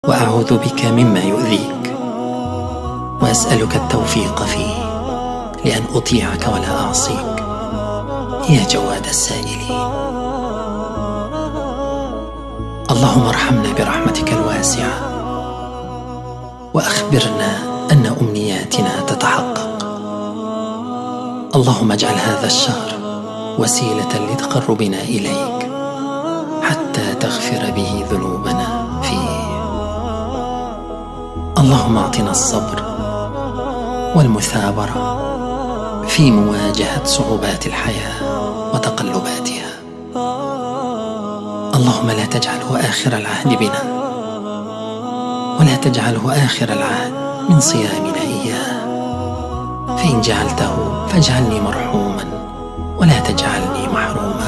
وأعوذ بك مما يؤذيك، وأسألك التوفيق فيه لأن أطيعك ولا أعصيك يا جواد السائلين. اللهم ارحمنا برحمتك الواسعة، وأخبرنا أن أمنياتنا تتحقق. اللهم اجعل هذا الشهر وسيلة لتقربنا إليك حتى تغفر به ذنوبنا فيه. اللهم اعطنا الصبر والمثابرة في مواجهة صعوبات الحياة وتقلباتها. اللهم لا تجعله آخر العهد بنا، ولا تجعله آخر العهد من صيامنا إياه، فإن جعلته فاجعلني مرحوما ولا تجعلني محروما.